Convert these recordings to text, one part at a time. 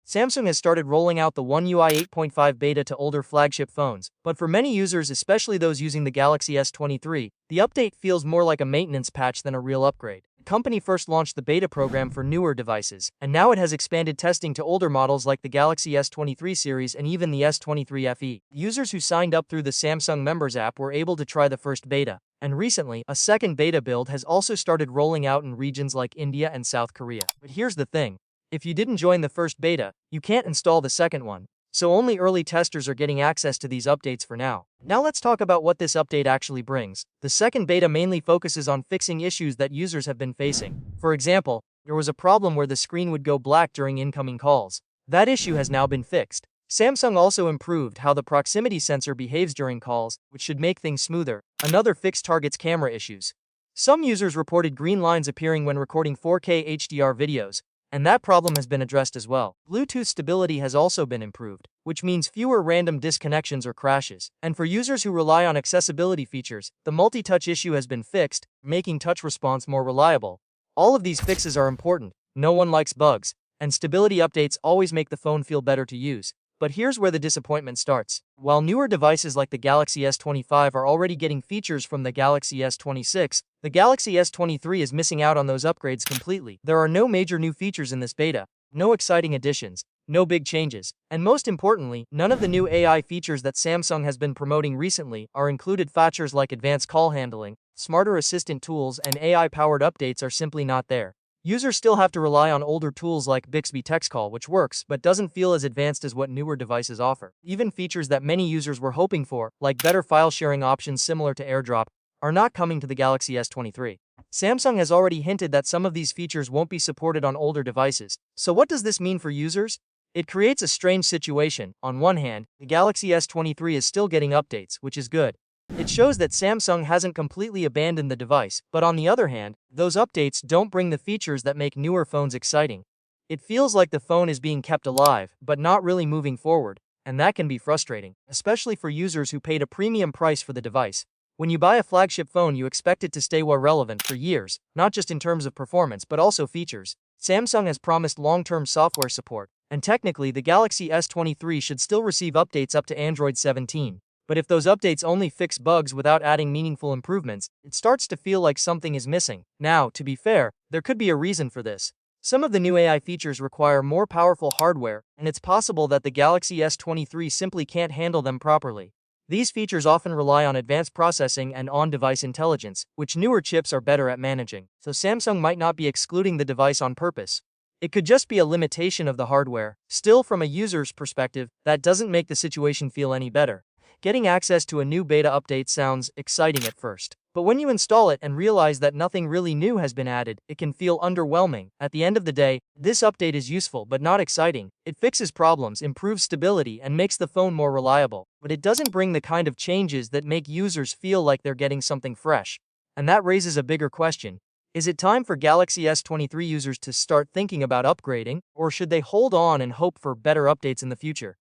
Samsung has started rolling out the One UI 8.5 beta to older flagship phones, but for many users, especially those using the Galaxy S23, the update feels more like a maintenance patch than a real upgrade. The company first launched the beta program for newer devices, and now it has expanded testing to older models like the Galaxy S23 series and even the S23 FE. Users who signed up through the Samsung Members app were able to try the first beta, and recently, a second beta build has also started rolling out in regions like India and South Korea. But here's the thing. If you didn't join the first beta, you can't install the second one, so only early testers are getting access to these updates for now. Now let's talk about what this update actually brings. The second beta mainly focuses on fixing issues that users have been facing. For example, there was a problem where the screen would go black during incoming calls. That issue has now been fixed. Samsung also improved how the proximity sensor behaves during calls, which should make things smoother. Another fix targets camera issues. Some users reported green lines appearing when recording 4K HDR videos, and that problem has been addressed as well. Bluetooth stability has also been improved, which means fewer random disconnections or crashes. And for users who rely on accessibility features, the multi-touch issue has been fixed, making touch response more reliable. All of these fixes are important. No one likes bugs, and stability updates always make the phone feel better to use. But here's where the disappointment starts. While newer devices like the Galaxy S25 are already getting features from the Galaxy S26, the Galaxy S23 is missing out on those upgrades completely. There are no major new features in this beta, no exciting additions, no big changes, and most importantly, none of the new AI features that Samsung has been promoting recently are included. Features like advanced call handling, smarter assistant tools, and AI-powered updates are simply not there. Users still have to rely on older tools like Bixby TextCall, which works but doesn't feel as advanced as what newer devices offer. Even features that many users were hoping for, like better file sharing options similar to AirDrop, are not coming to the Galaxy S23. Samsung has already hinted that some of these features won't be supported on older devices. So what does this mean for users? It creates a strange situation. On one hand, the Galaxy S23 is still getting updates, which is good. It shows that Samsung hasn't completely abandoned the device, but on the other hand, those updates don't bring the features that make newer phones exciting. It feels like the phone is being kept alive, but not really moving forward, and that can be frustrating, especially for users who paid a premium price for the device. When you buy a flagship phone, you expect it to stay relevant for years, not just in terms of performance but also features. Samsung has promised long-term software support, and technically the Galaxy S23 should still receive updates up to Android 17. But if those updates only fix bugs without adding meaningful improvements, it starts to feel like something is missing. Now, to be fair, there could be a reason for this. Some of the new AI features require more powerful hardware, and it's possible that the Galaxy S23 simply can't handle them properly. These features often rely on advanced processing and on-device intelligence, which newer chips are better at managing. So Samsung might not be excluding the device on purpose. It could just be a limitation of the hardware. Still, from a user's perspective, that doesn't make the situation feel any better. Getting access to a new beta update sounds exciting at first, but when you install it and realize that nothing really new has been added, it can feel underwhelming. At the end of the day, this update is useful but not exciting. It fixes problems, improves stability, and makes the phone more reliable, but it doesn't bring the kind of changes that make users feel like they're getting something fresh. And that raises a bigger question. Is it time for Galaxy S23 users to start thinking about upgrading, or should they hold on and hope for better updates in the future?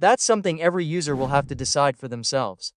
That's something every user will have to decide for themselves.